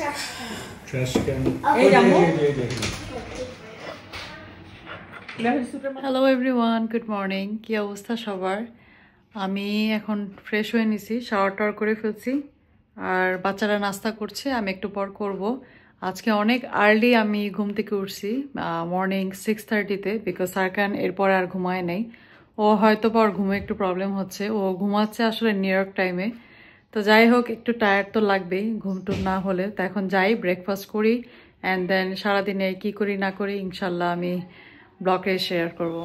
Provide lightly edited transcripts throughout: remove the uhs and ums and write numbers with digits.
Trash can. Hello everyone, good morning. কি অবস্থা সবার? আমি এখন ফ্রেশ হয়ে নিছি, শাওয়ার টাওয়ার করে ফেলছি, আর বাচ্চারা নাস্তা করছে, আমি একটু পর করব। আজকে অনেক আর্লি আমি ঘুম থেকে উঠছি, মর্নিং 6:30-তে, বিকজ সারকান এরপর আর ঘুমায় নেই। ও হয়তো পর ঘুমে একটু প্রবলেম হচ্ছে, ও ঘুমাচ্ছে আসলে নিউ ইয়র্ক টাইমে। তো যাই হোক, একটু টায়ার্ড তো লাগবেই ঘুম টুম না হলে। তো এখন যাই, ব্রেকফাস্ট করি, অ্যান্ড দেন সারাদিনে কি করি না করি ইনশাল্লাহ আমি ব্লগে শেয়ার করব।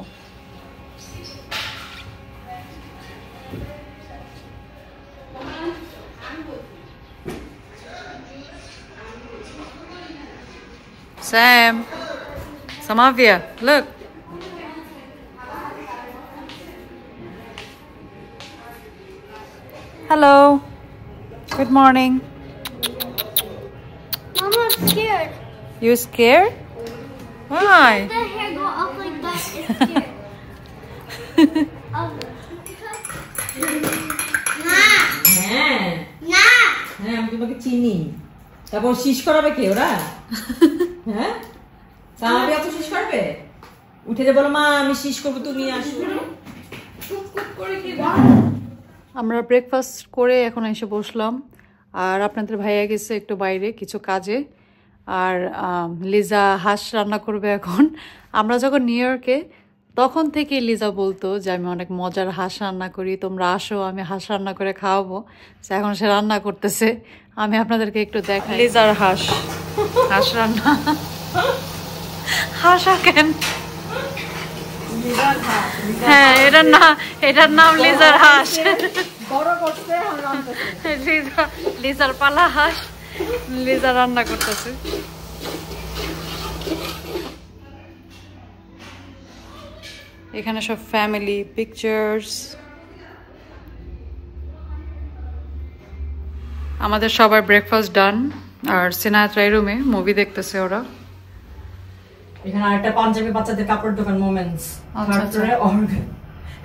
Sam, Samavia, look. Hello. Good morning. Mama, I'm scared. You scared? Why? The hair go up like that. It's scared. হ্যাঁ আমি তোমাকে চিনি। তারপর শীষ করাবে কে ওরা? হ্যাঁ সামাবি আপু শীষ করবে? উঠে যে বলো মা আমি শীষ করবো, তুমি আসো। আমরা ব্রেকফাস্ট করে এখন এসে বসলাম, আর আপনাদের ভাইয়া গেছে একটু বাইরে কিছু কাজে, আর লিজা হাঁস রান্না করবে এখন। আমরা যখন নিউ ইয়র্কে তখন থেকে লিজা বলতো যে আমি অনেক মজার হাঁস রান্না করি, তোমরা আসো আমি হাঁস রান্না করে খাওয়াবো। এখন সে রান্না করতেছে, আমি আপনাদেরকে একটু দেখাই। লিজার হাঁস, হাঁস রান্না। হাঁস কেন? হ্যাঁ, এটার নাম লিজার হাঁস। লিজার পালা হাঁস, লিজা রান্না করতেছে। এখানে সব ফ্যামিলি পিকচার্স। আমাদের সবার ব্রেকফাস্ট ডান, আর সিনায়াত রাই রুমে মুভি দেখতেছে ওরা। এখানে আরেকটা পাঞ্জাবি বাচ্চাদের কাপড় দোকান মোমেন্টস,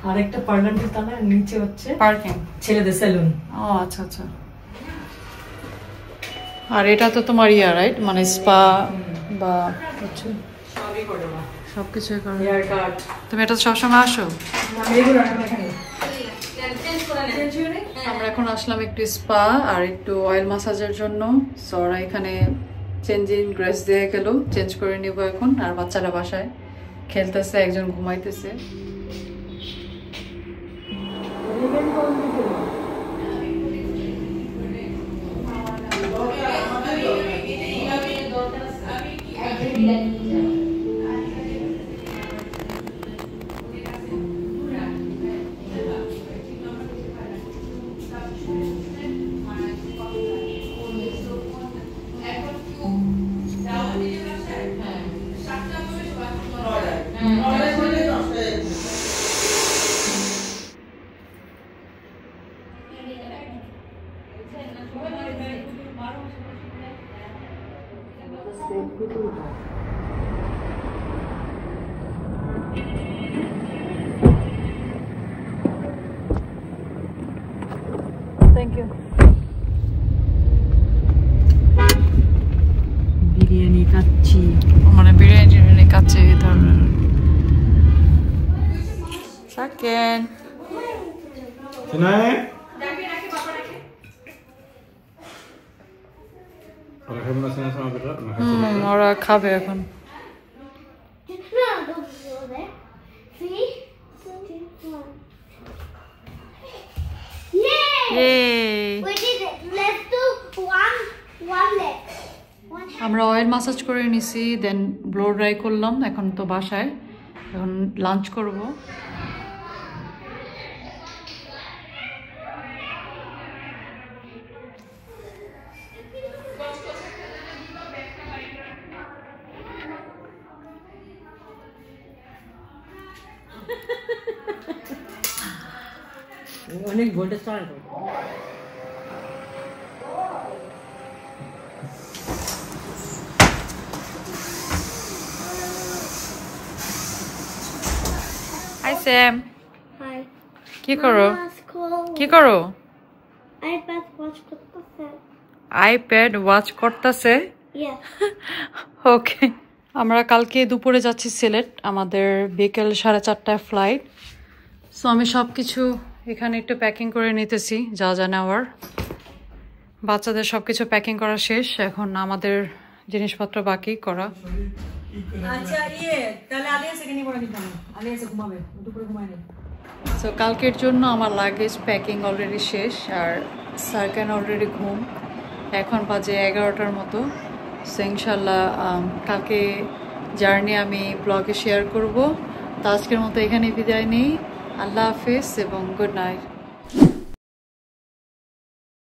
আর একটা পার্লামেন্টের তালা, নিচে হচ্ছে পার্কিং, ছেলেদের সেলুন। ও আচ্ছা আচ্ছা। আর এটা তো তোমার ইয়া রাইট, মানে স্পা বা হচ্ছে সবকিছুই করে। তুমি এটা সবসময় আসো? আমরা এখন আসলাম একটু স্পা আর একটু অয়েল মাসাজের জন্য। সো ওরা এখানে চেঞ্জিং ড্রেস দিয়ে গেল, চেঞ্জ করে নিব এখন। আর বাচ্চারা বাসায় খেলতেছে, একজন ঘুমাইতেছে। Thank you. বিরিয়ানি খাচ্ছি, মানে বিরিয়ানি খাচ্ছি এই ধরনের। Second Tonight? ওরা খাবে এখন। See? Yay! We did it. Let's do one leg. আমরা অয়েল মাসাজ করে নিছি, দেন ব্লো ড্রাই করলাম। এখন তো বাসায়, এখন লাঞ্চ করব। অনেক ভোল্টেজ টার্ন করবো। Hi Sam, Hi. কি করো? Mama's cold. কি করো? iPad watch করতেছে। আইপ্যাড ওয়াচ করতেছে। Yeah. ওকে, আমরা কালকে দুপুরে যাচ্ছি সিলেট, আমাদের বিকেল 4:30টায় ফ্লাইট। সো আমি সব কিছু এখানে একটু প্যাকিং করে নিতেছি, যা যা নেওয়ার। বাচ্চাদের সব কিছু প্যাকিং করা শেষ, এখন আমাদের জিনিসপত্র বাকি করা। আচ্ছা তাহলে আলিয়াসকে নিয়ে পড়া দিতাম, আলিয়াসে ঘুমাবে, দুপুরে ঘুমায় না। সো কালকের জন্য আমার লাগেজ প্যাকিং অলরেডি শেষ, আর সার্কান অলরেডি ঘুম। এখন বাজে 11টার মতো। সো ইনশাল্লাহ কালকে জার্নি আমি ব্লগে শেয়ার করব। তো আজকের মতো এখানে বিদায় নিই। আল্লাহ হাফেজ এবং গুড নাইট।